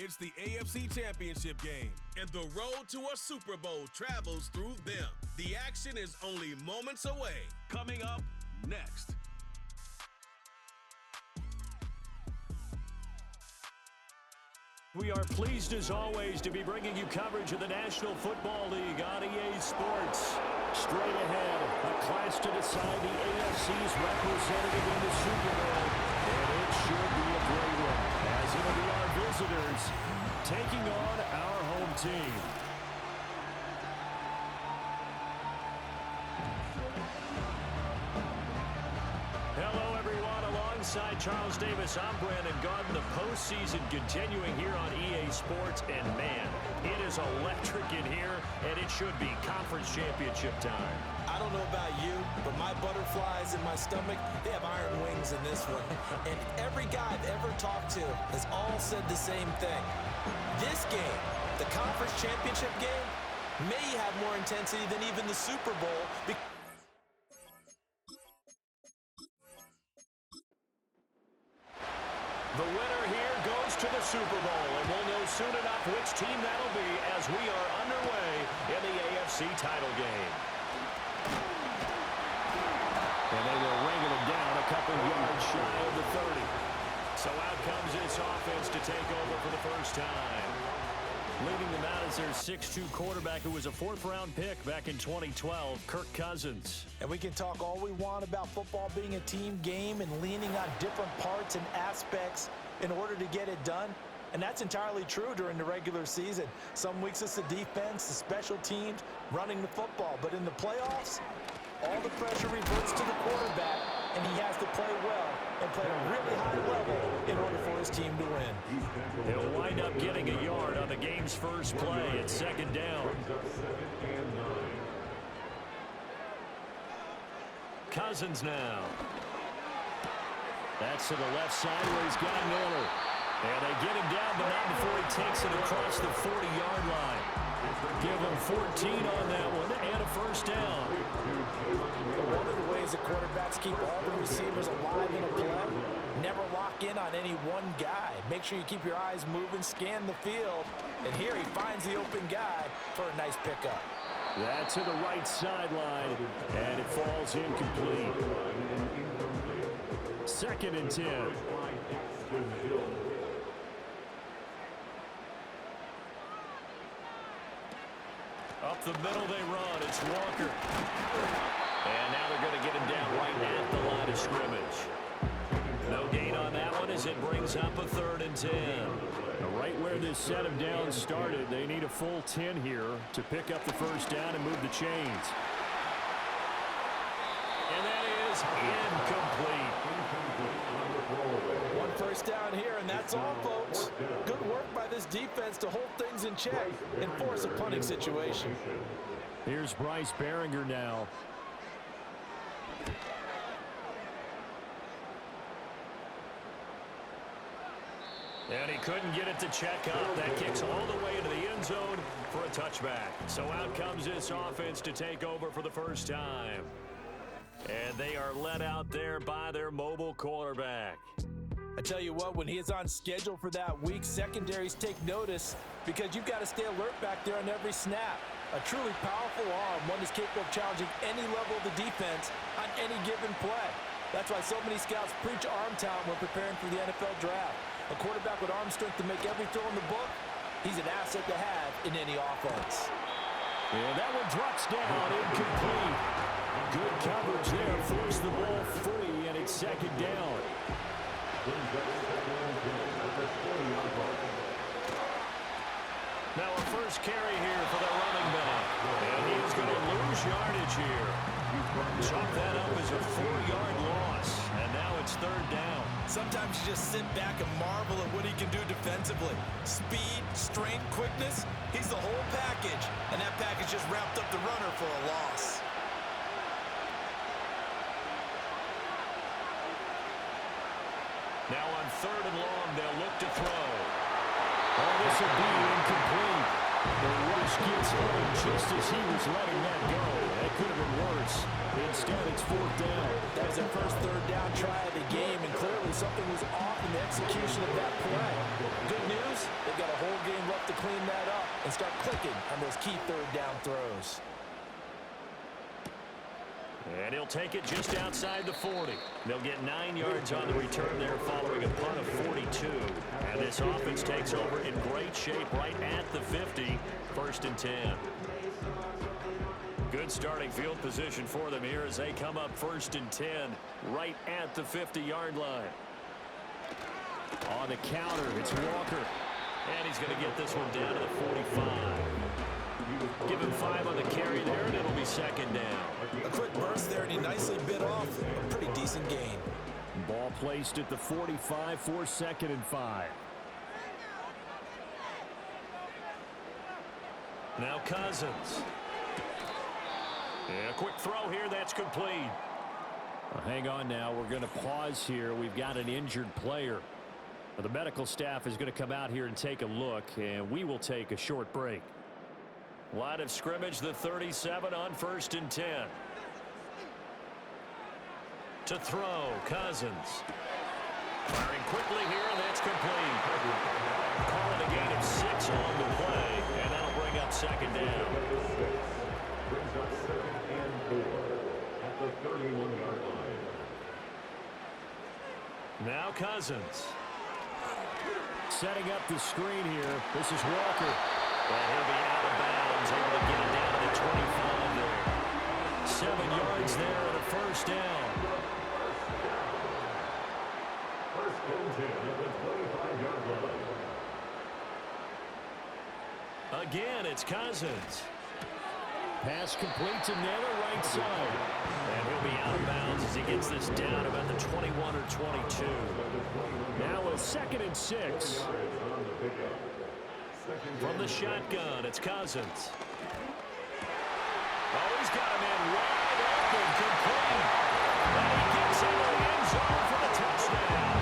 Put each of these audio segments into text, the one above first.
It's the AFC Championship game, and the road to a Super Bowl travels through them. The action is only moments away. Coming up next. We are pleased, as always, to be bringing you coverage of the National Football League on EA Sports. Straight ahead, a clash to decide the AFC's representative in the Super Bowl. And it should be a great one, as it'll be our visitors taking on our home team. Hello, everyone. Alongside Charles Davis, I'm Brandon Garden. The postseason continuing here on EA Sports. And, man, it is electric in here, and it should be conference championship time. I don't know about you, but my butterflies in my stomach, they have iron wings in this one. And every guy I've ever talked to has all said the same thing. This game, the conference championship game, may have more intensity than even the Super Bowl. The winner here goes to the Super Bowl, and we'll know soon enough which team that'll be as we are underway in the AFC title game. And they will wrangle it down a couple yards shy of the 30. So out comes this offense to take over for the first time. Leading them out is their 6'2 quarterback who was a fourth-round pick back in 2012, Kirk Cousins. And we can talk all we want about football being a team game and leaning on different parts and aspects in order to get it done. And that's entirely true during the regular season. Some weeks it's the defense, the special teams, running the football. But in the playoffs, all the pressure reverts to the quarterback, and he has to play well and play at a really high level in order for his team to win. He'll wind up getting a yard on the game's first play at second down. Cousins now. That's to the left side where he's got Miller. And they get him down, but not before he takes it across the 40-yard line. Give him 14 on that one and a first down. One of the ways the quarterbacks keep all the receivers alive in a play, never lock in on any one guy. Make sure you keep your eyes moving, scan the field, and here he finds the open guy for a nice pickup. That's to the right sideline, and it falls incomplete. 2nd and 10. Up the middle they run. It's Walker. And now they're going to get him down right at the line of scrimmage. No gain on that one as it brings up a 3rd and 10. Right where this set of downs started, they need a full 10 here to pick up the first down and move the chains. And that is incomplete. One first down here, and that's all, folks. Good work by this defense to hold things in check and force a punting situation. Here's Bryce Behringer now. And he couldn't get it to check up. That kicks all the way into the end zone for a touchback. So out comes this offense to take over for the first time. And they are led out there by their mobile quarterback. I tell you what, when he is on schedule for that week, secondaries take notice because you've got to stay alert back there on every snap. A truly powerful arm, one that's capable of challenging any level of the defense on any given play. That's why so many scouts preach arm talent when preparing for the NFL draft. A quarterback with arm strength to make every throw in the book, he's an asset to have in any offense. And that one drops down, incomplete. Good coverage there, forced the ball free, and it's 2nd down. Now a first carry here for the running back. And he's going to lose yardage here. Chalk that up as a 4-yard loss. And now it's 3rd down. Sometimes you just sit back and marvel at what he can do defensively. Speed, strength, quickness, he's the whole package. And that package just wrapped up the runner for a loss. Now on 3rd and long, they'll look to throw. Oh, this will be incomplete. The rush gets home just as he was letting that go. That could have been worse. Instead, it's 4th down. That was their first 3rd down try of the game, and clearly something was off in the execution of that play. Good news, they've got a and start clicking on those key third down throws. And he'll take it just outside the 40. They'll get 9 yards on the return there following a punt of 42. And this offense takes over in great shape right at the 50, 1st and 10. Good starting field position for them here as they come up 1st and 10 right at the 50-yard line. On the counter, it's Walker. And he's going to get this one down to the 45. Give him 5 on the carry there, and it'll be 2nd down. A quick burst there, and he nicely bit off a pretty decent gain. Ball placed at the 45 for 2nd and 5. Now Cousins. And a quick throw here, that's complete. Well, hang on now, we're going to pause here. We've got an injured player. The medical staff is going to come out here and take a look, and we will take a short break. Line of scrimmage, the 37 on 1st and 10. To throw, Cousins. Firing quickly here, and that's complete. Call it a gain of 6 on the play, and that'll bring up 2nd down. Brings up 2nd and 4 at the 31-yard line. Now Cousins. Setting up the screen here. This is Walker. And he'll be out of bounds, able to get it down to the 25 there. 7 yards there and a 1st down. 1st and 10 at the 25-yard line. Again, it's Cousins. Pass complete to Naylor, right side. And he'll be out of bounds as he gets this down about the 21 or 22. Now a 2nd and 6. From the shotgun, it's Cousins. Oh, he's got him in wide open, complete. And he gets into the end zone for the touchdown.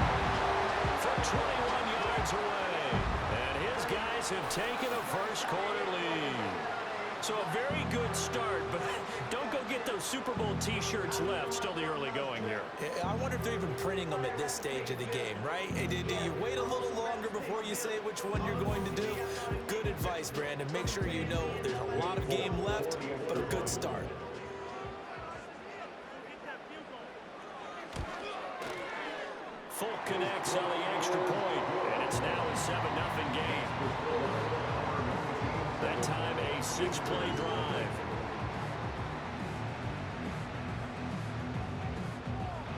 From 21 yards away. And his guys have taken a first-quarter lead. So a very good start, but don't go get those Super Bowl T-shirts left. Still the early going here. I wonder if they're even printing them at this stage of the game, right? Do you wait a little longer before you say which one you're going to do? Good advice, Brandon. Make sure you know there's a lot of game left, but a good start. Folk connects on the extra point, and it's now a 7-0 game. That time a 6-play drive.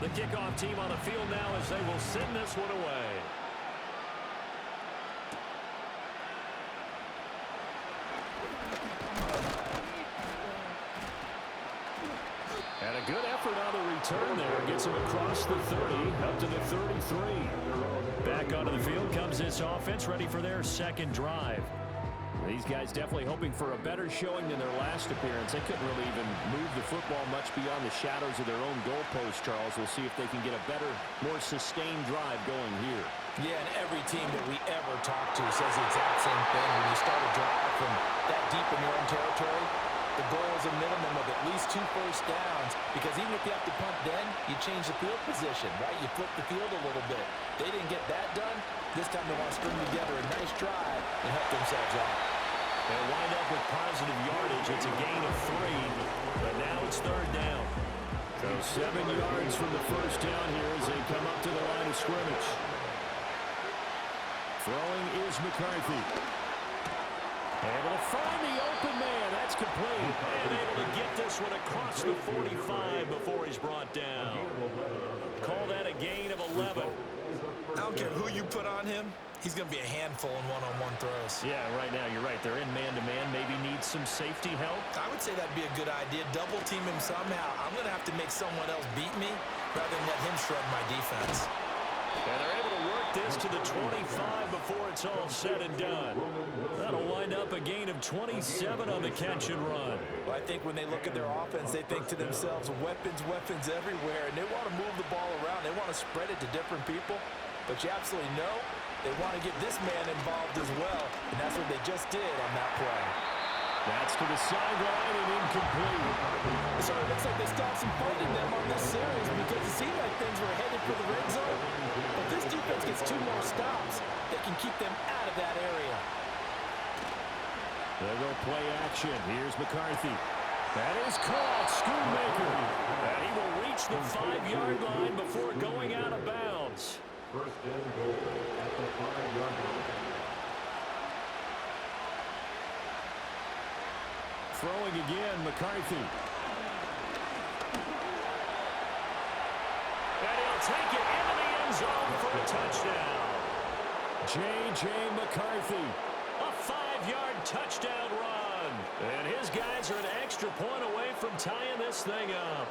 The kickoff team on the field now as they will send this one away. And a good effort on the return there. Gets him across the 30, up to the 33. Back onto the field comes this offense, ready for their 2nd drive. These guys definitely hoping for a better showing than their last appearance. They couldn't really even move the football much beyond the shadows of their own goalpost, Charles. We'll see if they can get a better, more sustained drive going here. Yeah, and every team that we ever talk to says the exact same thing. When you start a drive from that deep in your own territory, the goal is a minimum of at least 2 first downs, because even if you have to punt then, you change the field position, right? You flip the field a little bit. They didn't get that done. This time they want to string together a nice drive and help themselves out. They'll wind up with positive yardage. It's a gain of 3, but now it's 3rd down. So 7 yards from the 1st down here as they come up to the line of scrimmage. Throwing is McCarthy. Able to find the open man. That's complete. And able to get this one across the 45 before he's brought down. Call that a gain of 11. I don't care who you put on him. He's going to be a handful in one-on-one throws. Yeah, right now you're right. They're in man-to-man. Maybe needs some safety help. I would say that'd be a good idea. Double team him somehow. I'm going to have to make someone else beat me rather than let him shred my defense. And they're able to work this to the 25 before it's all said and done. That'll wind up a gain of 27 on the catch and run. Well, I think when they look at their offense, they think to themselves, weapons, weapons everywhere, and they want to move the ball around. They want to spread it to different people. But you absolutely know they want to get this man involved as well, and that's what they just did on that play. That's to the sideline and incomplete. So it looks like they stopped some fight in them on this series because it seemed like things were headed for the red zone. But this defense gets 2 more stops that can keep them out of that area. play action. Here's McCarthy. That is caught. Schoonmaker. And he will reach the 5-yard line before going out of bounds. First and goal at the 5-yard line. Throwing again, McCarthy. And he'll take it into the end zone for a touchdown. J.J. McCarthy, a 5-yard touchdown run. And his guys are an extra point away from tying this thing up.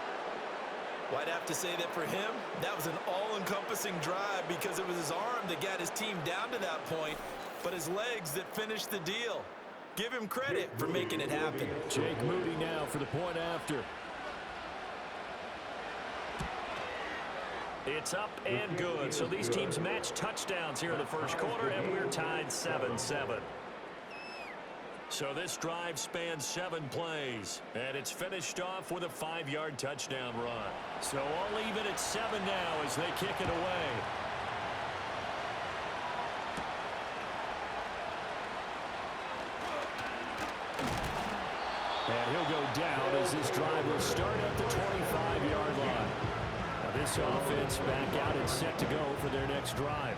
Well, I'd have to say that for him, that was an all-encompassing drive because it was his arm that got his team down to that point, but his legs that finished the deal. Give him credit for making it happen. Jake Moody now for the point after. It's up and good. So these teams match touchdowns here in the first quarter, and we're tied 7-7. So this drive spans 7 plays, and it's finished off with a 5-yard touchdown run. So all even at 7 now as they kick it away. And he'll go down as this drive will start at the 25-yard line. Now this offense back out and set to go for their next drive.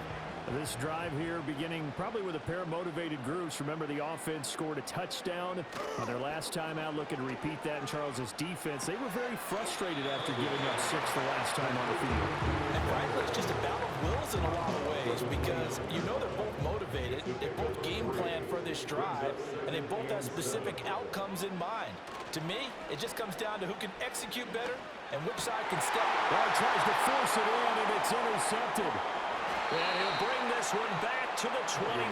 This drive here beginning probably with a pair of motivated groups. Remember, the offense scored a touchdown on their last time out. Looking to repeat that in Charles's defense. They were very frustrated after giving up 6 the last time on the field. And frankly, it's just a battle of wills in a lot of ways because you know they're both motivated. They both game plan for this drive, and they both have specific outcomes in mind. To me, it just comes down to who can execute better and which side can step. Well, tries to force it in, and it's intercepted. And he'll bring this one back to the 29.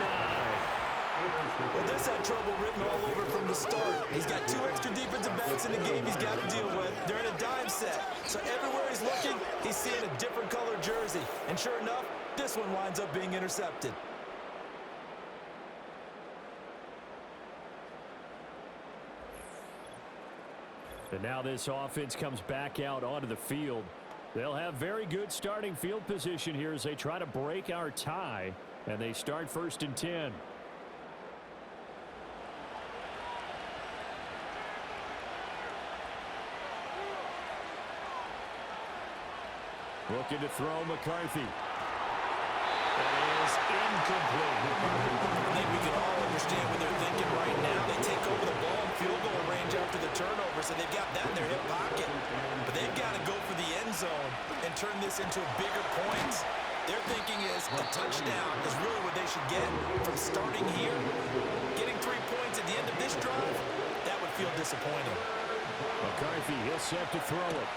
Well, this had trouble written all over from the start. He's got 2 extra defensive backs in the game he's got to deal with. They're in a dime set. So everywhere he's looking, he's seeing a different color jersey. And sure enough, this one winds up being intercepted. And now this offense comes back out onto the field. They'll have very good starting field position here as they try to break our tie. And they start 1st and 10. Looking to throw McCarthy. That is incomplete. I think we can all understand what they're thinking right now. They take over the ball in field goal range after the turnover, so they've got that in their hip pocket. But they've got to go for the end zone and turn this into bigger points. Their thinking is a touchdown is really what they should get from starting here. Getting 3 points at the end of this drive, that would feel disappointing. McCarthy, he'll set to throw it.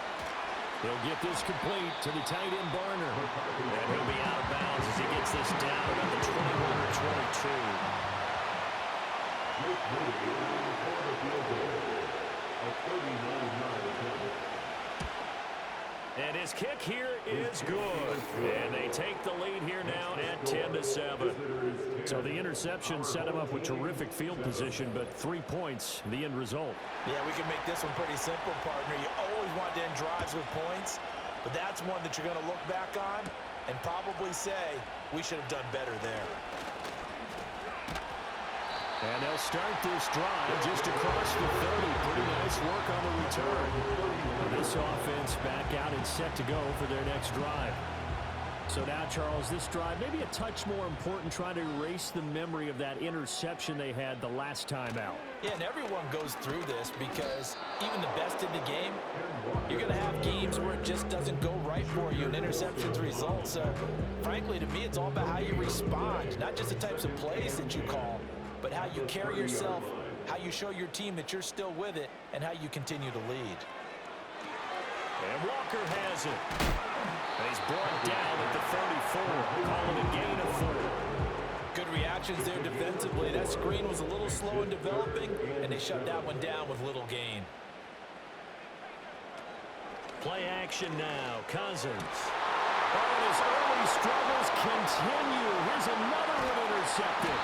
He'll get this complete to the tight end Barner. And he'll be out of bounds as he gets this down about the 21 or 22. And his kick here is good. And they take the lead here now at 10-7. So the interception set him up with terrific field position, but 3 points, the end result. Yeah, we can make this one pretty simple, partner. You always want to end drives with points, but that's one that you're going to look back on and probably say, we should have done better there. And they'll start this drive just across the 30. Pretty nice work on the return. And this offense back out and set to go for their next drive. So now, Charles, this drive maybe a touch more important, trying to erase the memory of that interception they had the last time out. Yeah, and everyone goes through this because even the best in the game, you're going to have games where it just doesn't go right for you and interceptions result. So, frankly, to me, it's all about how you respond, not just the types of plays that you call, but how you carry yourself, how you show your team that you're still with it, and how you continue to lead. And Walker has it. And he's brought down at the 34, calling a gain of 4. Good reactions there defensively. That screen was a little slow in developing, and they shut that one down with little gain. Play action now. Cousins. And his early struggles continue. Here's another one intercepted.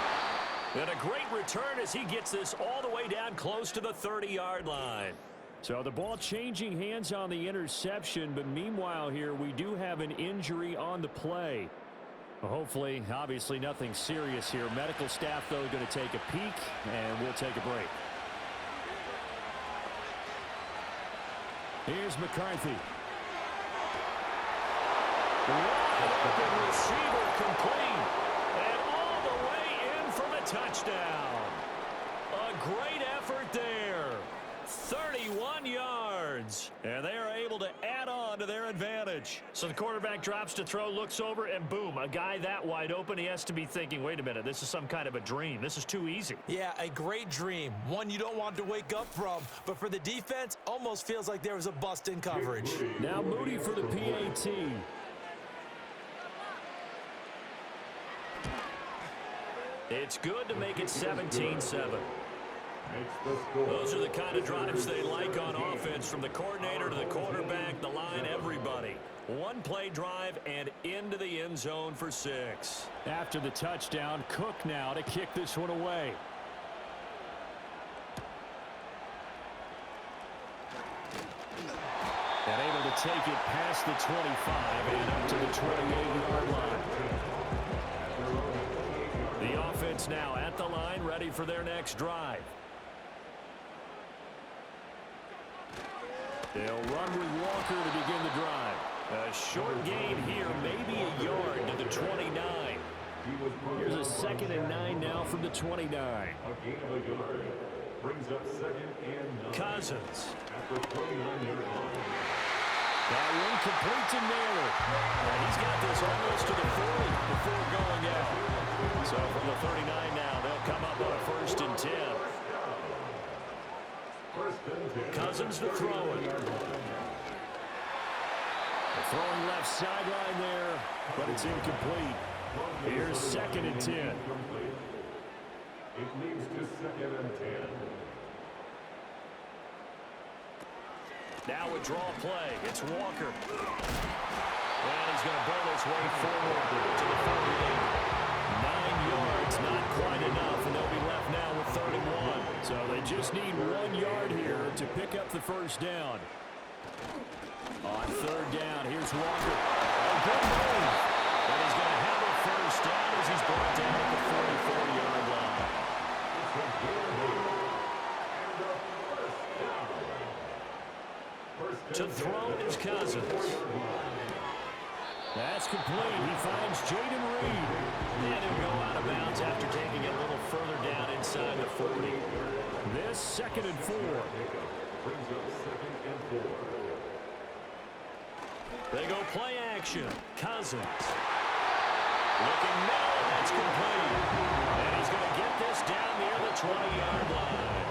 And a great return as he gets this all the way down close to the 30-yard line. So the ball changing hands on the interception, but meanwhile here we do have an injury on the play. Well, hopefully, obviously nothing serious here. Medical staff, though, going to take a peek, and we'll take a break. Here's McCarthy. Wide open receiver complete. And all the way in for the touchdown. A great effort there. 31 yards. And they are able to add on to their advantage. So the quarterback drops to throw, looks over, and boom, a guy that wide open, he has to be thinking, wait a minute, this is some kind of a dream. This is too easy. Yeah, a great dream. One you don't want to wake up from. But for the defense, almost feels like there was a bust in coverage. Now Moody for the PAT. It's good to make it 17-7. Those are the kind of drives they like on offense, from the coordinator to the quarterback, the line, everybody. One play drive and into the end zone for 6. After the touchdown, Cook now to kick this one away. And able to take it past the 25 and up to the 28-yard line. The offense now at the line, ready for their next drive. They'll run with Walker to begin the drive. A short gain here, maybe a yard to the 29. Here's a 2nd and 9 now from the 29. A gain of a yard brings up 2nd and 9. Cousins. At the 29-yard line. That one complete to Naylor. He's got this almost to the 40 before going out. So from the 39 now, they'll come up on a 1st and 10. Cousins to throw it. Throwing left sideline there, but it's incomplete. Here's 2nd and 10. It leads to 2nd and 10. Now a draw play. It's Walker. And he's going to burn his way forward to the 48. 9 yards, not quite enough, and they'll be left now with 31. So they just need 1 yard here to pick up the first down. On 3rd down, here's Walker. A good move. And he's going to have a first down as he's brought down at the 44-yard line. To throw is Cousins. That's complete. He finds Jaden Reed. And he'll go out of bounds after taking it a little further down inside the 40. This 2nd and 4. Brings up 2nd and 4. They go play action. Cousins. Looking middle, and that's complete. And he's going to get this down near the 20-yard line.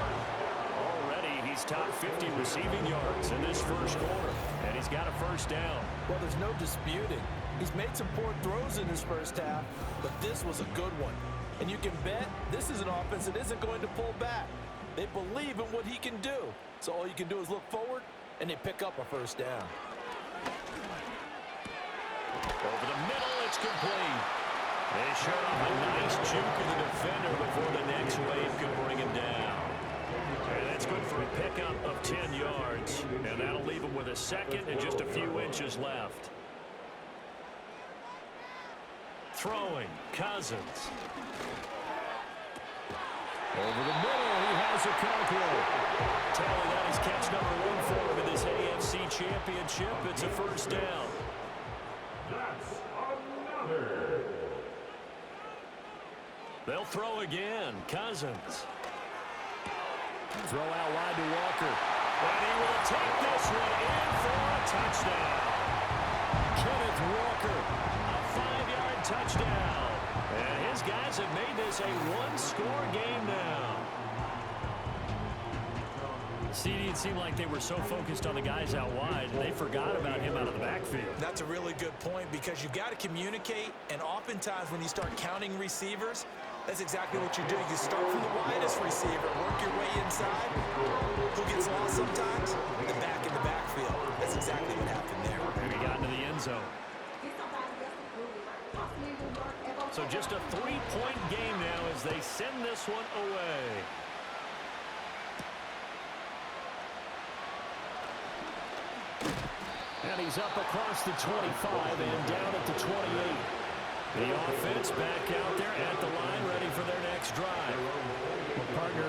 Already, he's top 50 receiving yards in this first quarter. And he's got a first down. Well, there's no disputing. He's made some poor throws in his first half, but this was a good one. And you can bet this is an offense that isn't going to pull back. They believe in what he can do. So all you can do is look forward, and they pick up a first down. Over the middle, it's complete. They showed off a nice juke of the defender before the next wave could bring him down. And that's good for a pickup of 10 yards. And that'll leave him with a 2nd and just a few inches left. Throwing, Cousins. Over the middle, he has a Conqueror. Tally that is catch number 1 for him in this AFC Championship. It's a first down. That's another. They'll throw again. Cousins. Throw out wide to Walker. And he will take this one in for a touchdown. Kenneth Walker, a 5-yard touchdown. And his guys have made this a one-score game now. CD, it seemed like they were so focused on the guys out wide, they forgot about him out of the backfield. That's a really good point, because you've got to communicate, and oftentimes when you start counting receivers, that's exactly what you're doing. You start from the widest receiver, work your way inside. Who gets lost sometimes? The back in the backfield. That's exactly what happened there. And he got into the end zone. So just a 3-point game now as they send this one away. And he's up across the 25 and down at the 28. The offense back out there at the line, ready for their next drive. Well, partner,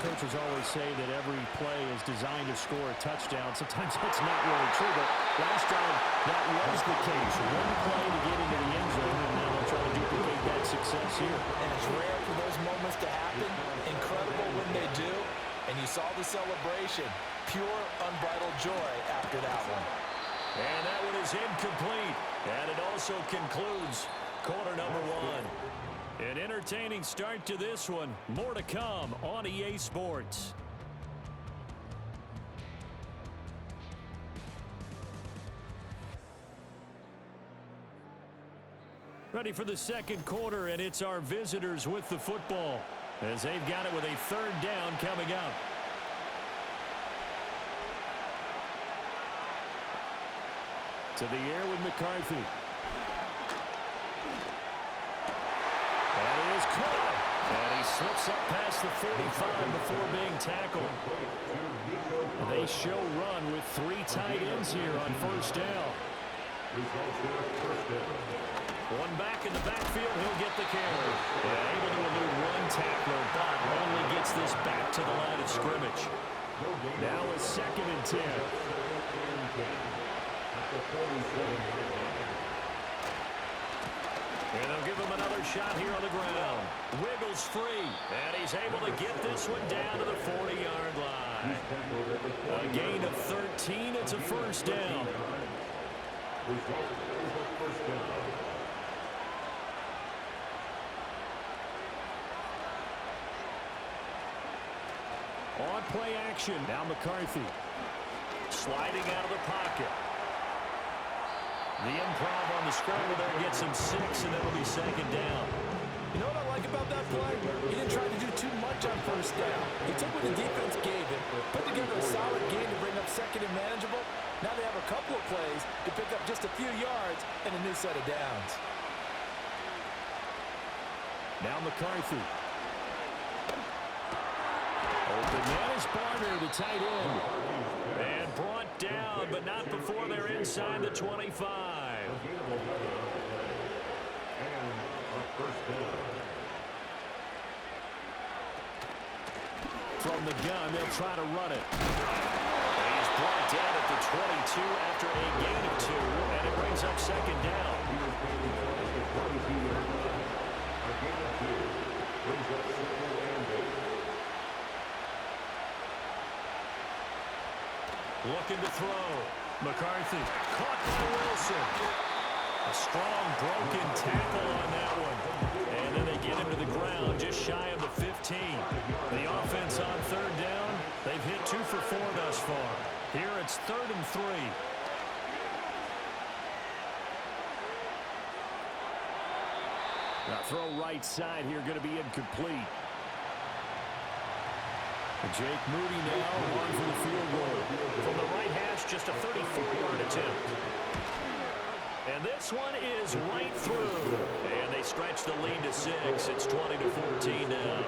coaches always say that every play is designed to score a touchdown. Sometimes that's not really true, but last time that was the case. One play to get into the end zone, and now they'll try to duplicate that success here. And it's rare for those moments to happen. Incredible when they do. And you saw the celebration. Pure, unbridled joy after that one. And that one is incomplete. And it also concludes quarter number one. An entertaining start to this one. More to come on EA Sports. Ready for the second quarter, and it's our visitors with the football as they've got it with a third down coming up. To the air with McCarthy. That is caught. And he slips up past the 45 before being tackled. They show run with three tight ends here on first down. One back in the backfield, he'll get the carry. Able to elude one tackler, but only gets this back to the line of scrimmage. Now a 2nd and 10. And they'll give him another shot here on the ground. Wiggles free, and he's able to get this one down to the 40-yard line. A gain of 13, it's a first down. On play action, now McCarthy. Sliding out of the pocket. The improv on the scramble there gets him 6, and that'll be 2nd down. You know what I like about that play? He didn't try to do too much on first down. He took what the defense gave him, put together a solid game to bring up 2nd and manageable. Now they have a couple of plays to pick up just a few yards and a new set of downs. Now McCarthy. Open man is Barner, the tight end. And brought down, but not before they're inside the 25. From the gun, they'll try to run it. And he's brought down at the 22 after a gain of 2, and it brings up 2nd down. Looking to throw. McCarthy caught by Wilson. A strong broken tackle on that one. And then they get him to the ground just shy of the 15. The offense on 3rd down. They've hit 2 for 4 thus far. Here it's 3rd and 3. Now throw right side here, going to be incomplete. Jake Moody now on for the field goal. From the right hash, just a 34-yard attempt. And this one is right through. And they stretch the lead to 6. It's 20-14 now.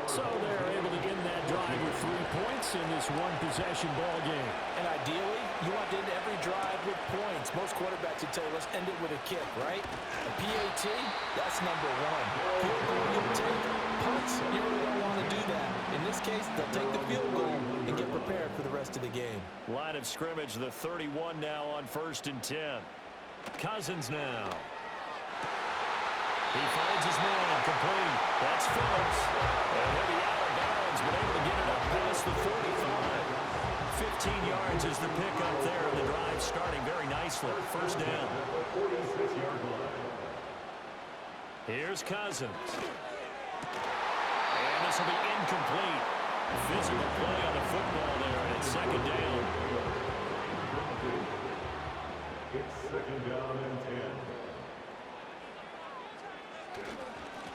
So they're able to end that drive with 3 points in this one-possession ball game. And ideally, you want to end every drive with points. Most quarterbacks would tell you, let's end it with a kick, right? A PAT, that's number 1. Field goal, you'll take. Punts, you really don't want to do that. In this case, they'll take the field goal and get prepared for the rest of the game. Line of scrimmage, the 31 now on 1st and 10. Cousins now. He finds his man, complete. That's Phillips. And he'll be out of bounds, but able to get it up past the 45. 15 yards is the pickup there, and the drive starting very nicely. First down. Here's Cousins. And this will be incomplete. Physical play on the football there, and it's 2nd down. It's 2nd down and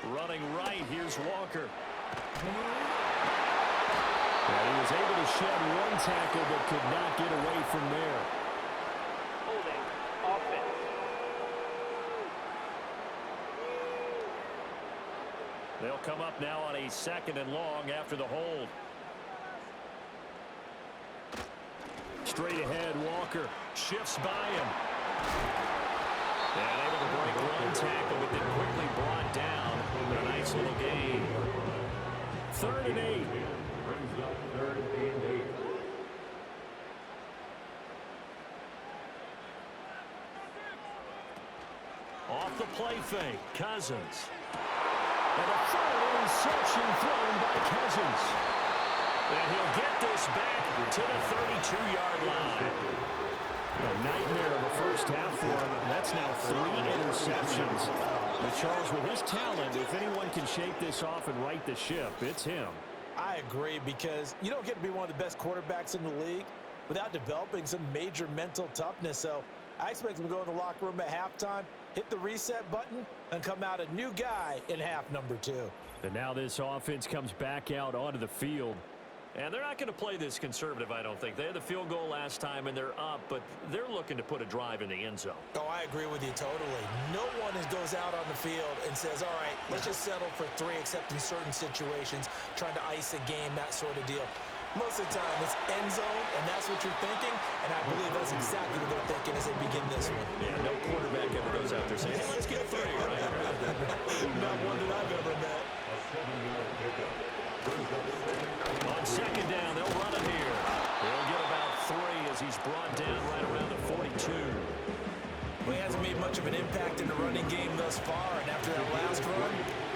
10. Running right, here's Walker. And he was able to shed one tackle, but could not get away from there. Holding offense. They'll come up now on a 2nd and long after the hold. Straight ahead, Walker shifts by him. And able to break one tackle, but then quickly brought down. A nice little gain. 3rd and 8. off the play fake. Cousins. And a full interception thrown by Cousins. And he'll get this back to the 32-yard line. A nightmare of a first half for him. That's now 3 interceptions. But Charles, with his talent, if anyone can shake this off and right the ship, it's him. I agree, because you don't get to be one of the best quarterbacks in the league without developing some major mental toughness. So I expect him to go in the locker room at halftime, hit the reset button, and come out a new guy in half number 2. And now this offense comes back out onto the field. And they're not going to play this conservative, I don't think. They had the field goal last time, and they're up, but they're looking to put a drive in the end zone. Oh, I agree with you totally. No one goes out on the field and says, all right, let's just settle for 3, except in certain situations, trying to ice a game, that sort of deal. Most of the time, it's end zone, and that's what you're thinking, and I believe that's exactly what they're thinking as they begin this one. Yeah, no quarterback ever goes out there saying, hey, let's get 3, right? Not one that I've ever met. A 7-yard pickup. On second down, they'll run it here. They'll get about 3 as he's brought down right around the 42. Well, he hasn't made much of an impact in the running game thus far, and after that last run,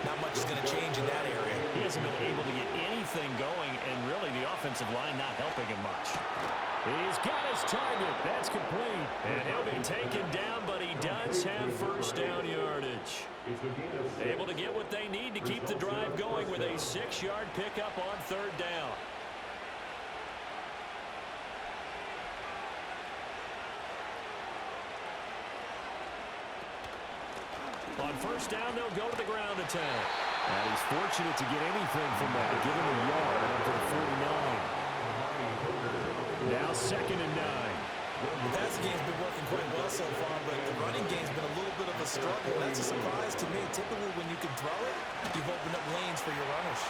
not much is going to change in that area. He hasn't been able to get anything going, and really the offensive line not helping him much. He's got his target. That's complete. And he'll be taken down, but he does have first down yardage. Able to get what they need to keep the drive going with a 6-yard pickup on third down. On first down, they'll go to the ground attack. And he's fortunate to get anything from that. Give him a yard up to the 49. Now second and 9. The passing game's been working quite well so far, but the running game's been a little bit of a struggle. That's a surprise to me. Typically, when you can throw it, you've opened up lanes for your runners.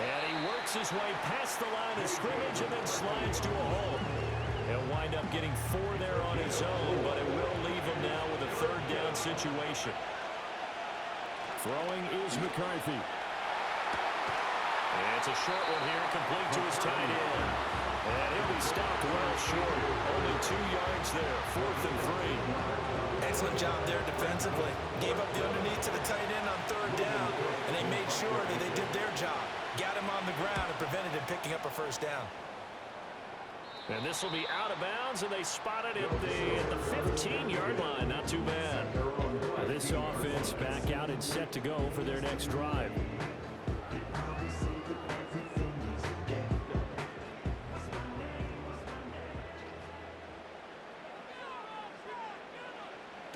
And he works his way past the line of scrimmage and then slides to a hole. He'll wind up getting 4 there on his own, but it will leave him now with a third down situation. Throwing is McCarthy. And it's a short one here, complete to his tight end. And he'll be stopped well short. Only 2 yards there, 4th and 3. Excellent job there defensively. Gave up the underneath to the tight end on third down, and they made sure that they did their job. Got him on the ground and prevented him picking up a first down. And this will be out of bounds, and they spot it at the 15-yard line. Not too bad. This offense back out and set to go for their next drive.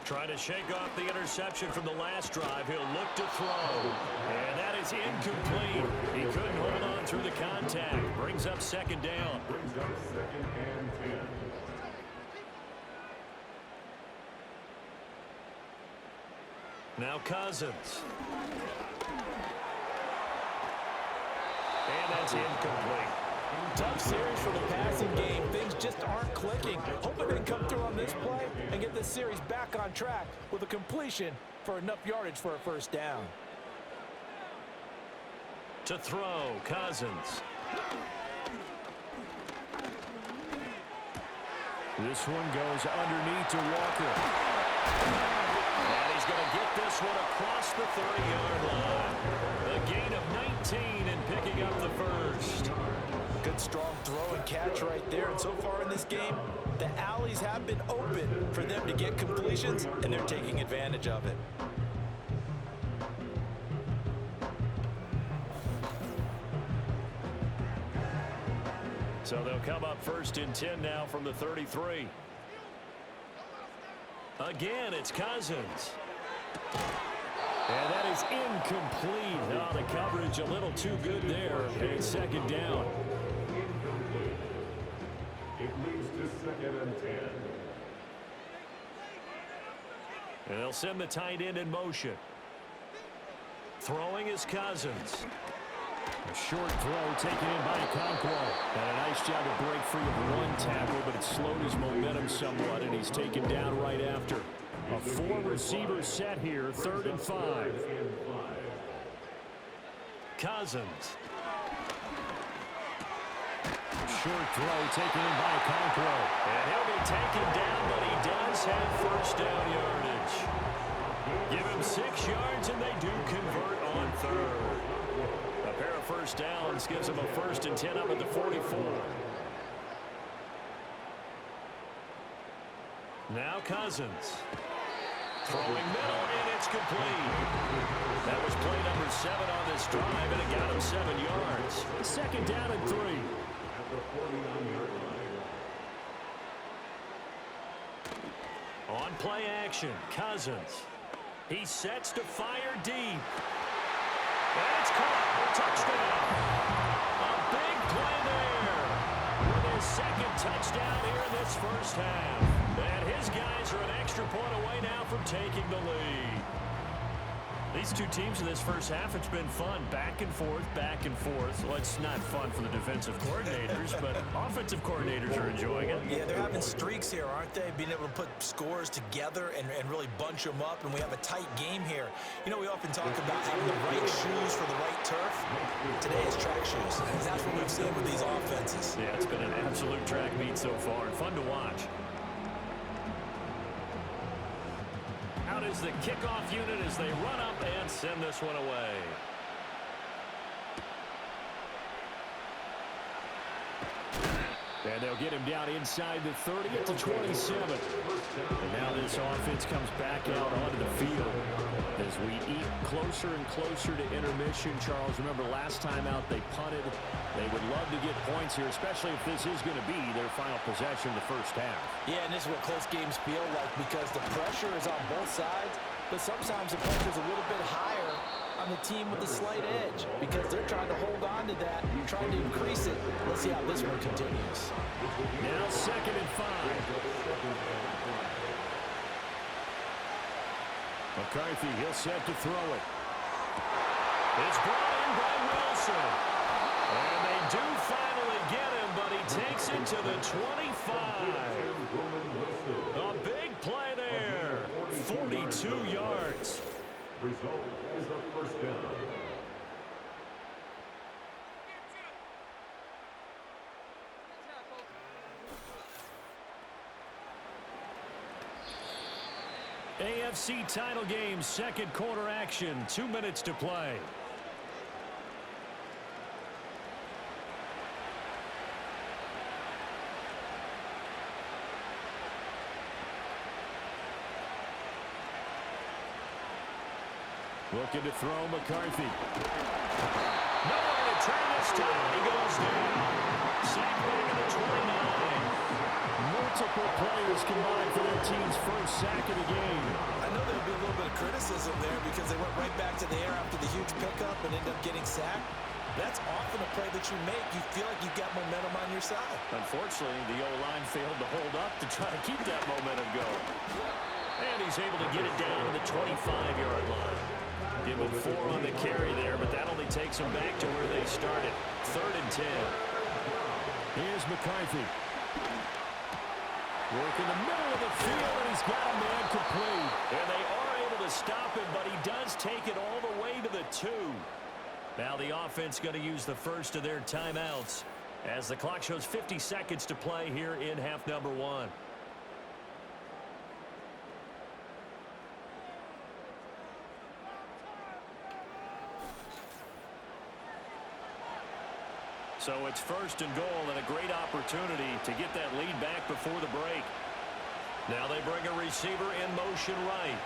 Trying to shake off the interception from the last drive. He'll look to throw. And that is incomplete. He couldn't hold on through the contact. Brings up second down. Brings up 2nd and 10. Now Cousins. And that's incomplete. Tough series for the passing game. Things just aren't clicking. Hoping they can come through on this play and get this series back on track with a completion for enough yardage for a first down. To throw, Cousins. This one goes underneath to Walker. And he's going to get this one across the 30-yard line. A gain of 19 and picking up the first. Good strong throw and catch right there. And so far in this game, the alleys have been open for them to get completions, and they're taking advantage of it. So they'll come up 1st and 10 now from the 33. Again, it's Cousins. And that is incomplete. Oh, the coverage a little too good there. And it's second down. It leads to 2nd and 10. And they'll send the tight end in motion. Throwing is Cousins. A short throw taken in by Okonkwo. And a nice job to break free of one tackle, but it slowed his momentum somewhat, and he's taken down right after. A 4-receiver set here, 3rd and 5. short throw taken in by Conquo. And he'll be taken down, but he does have first down yardage. Give him 6 yards, and they do convert on third. A pair of first downs gives him a 1st and 10 up at the 44. Now Cousins. Throwing middle, and it's complete. That was play number 7 on this drive, and it got him 7 yards. 2nd down and 3. At the 49-yard line. On play action, Cousins. He sets to fire deep. And it's caught. Touchdown. A big play there. With his 2nd touchdown here in this first half. And his guys are an extra point away now from taking the lead. These two teams in this first half, it's been fun. Back and forth, back and forth. Well, it's not fun for the defensive coordinators, but offensive coordinators are enjoying it. Yeah, they're having streaks here, aren't they? Being able to put scores together and really bunch them up, and we have a tight game here. You know, we often talk about having the right shoes for the right turf. Today is track shoes, and that's what we've seen with these offenses. Yeah, it's been an absolute track meet so far, and fun to watch. Out is the kickoff unit as they run up and send this one away. And they'll get him down inside the 30 at the 27. And now this offense comes back out onto the field as we eat closer and closer to intermission. Charles, remember last time out they punted. They would love to get points here, especially if this is going to be their final possession of the first half. Yeah, and this is what close games feel like because the pressure is on both sides, but sometimes the pressure is a little bit higher on the team with the slight edge because they're trying to hold on to that, trying to increase it. Let's see how this one continues. Now 2nd and 5. McCarthy, he'll set to throw it. It's brought in by Wilson. And they do finally get him, but he takes it to the 25. A big play there. 42 yards. Result is a first down. AFC title game, 2nd quarter action, 2 minutes to play. Looking to throw McCarthy. Nowhere to turn this time. He goes down. Sack back at the 29. Multiple players combined for their team's first sack of the game. I know there'll be a little bit of criticism there because they went right back to the air after the huge pickup and ended up getting sacked. That's often a play that you make. You feel like you've got momentum on your side. Unfortunately, the O-line failed to hold up to try to keep that momentum going. And he's able to get it down to the 25-yard line. Give him 4 on the carry there, but that only takes him back to where they started. 3rd and 10. Here's McCarthy. Work in the middle of the field, and he's got a man complete. And they are able to stop him, but he does take it all the way to the 2. Now the offense going to use the first of their timeouts as the clock shows 50 seconds to play here in half number 1. So it's 1st and goal and a great opportunity to get that lead back before the break. Now they bring a receiver in motion right.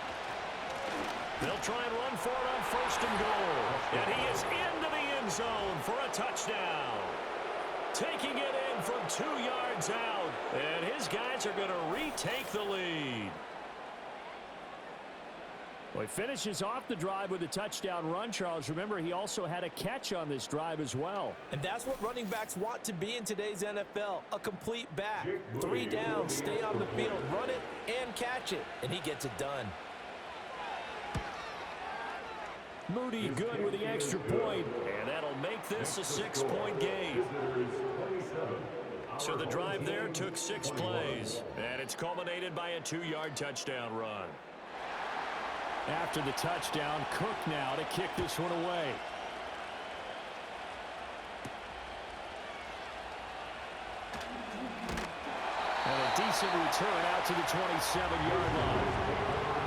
They'll try and run for it on 1st and goal. And he is into the end zone for a touchdown. Taking it in from 2 yards out. And his guys are going to retake the lead. Well, he finishes off the drive with a touchdown run, Charles. Remember, he also had a catch on this drive as well. And that's what running backs want to be in today's NFL, a complete back. 3 downs, stay on the field, run it, and catch it. And he gets it done. Moody good with the extra point, and that'll make this a 6-point game. So the drive there took 6 plays, and it's culminated by a 2-yard touchdown run. After the touchdown, Cook now to kick this one away. And a decent return out to the 27-yard line.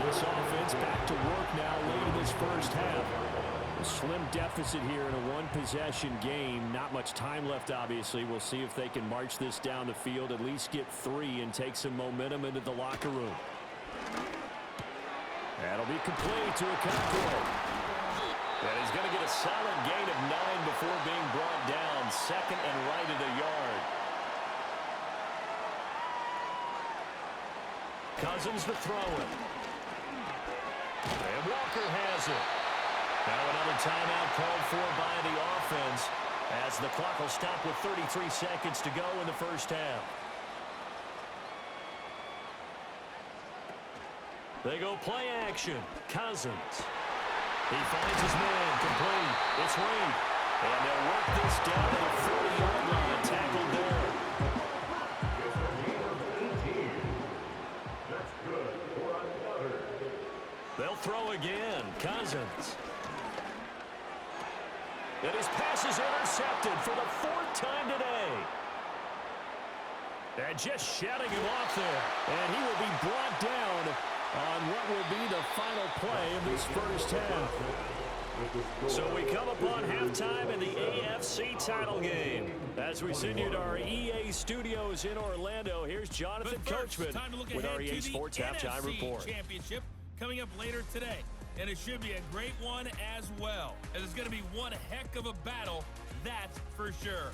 This offense back to work now late in this first half. A slim deficit here in a one-possession game. Not much time left, obviously. We'll see if they can march this down the field, at least get 3 and take some momentum into the locker room. That'll be complete to Okonkwo. And he's going to get a solid gain of 9 before being brought down. Second and right at a yard. Cousins to throw it. And Walker has it. Now another timeout called for by the offense as the clock will stop with 33 seconds to go in the first half. They go play action. Cousins. He finds his man. Complete. It's Reed. And they'll work this down to the 40-yard line. Tackled there. That's good for another. They'll throw again. Cousins. And his pass is intercepted for the 4th time today. And just shutting him off there. And he will be brought down on what will be the final play of this first half. So we come upon halftime in the AFC title game. As we send you to our EA studios in Orlando, here's Jonathan Coachman with our EA Sports Halftime Report. Championship coming up later today. And it should be a great one as well. And it's going to be one heck of a battle, that's for sure.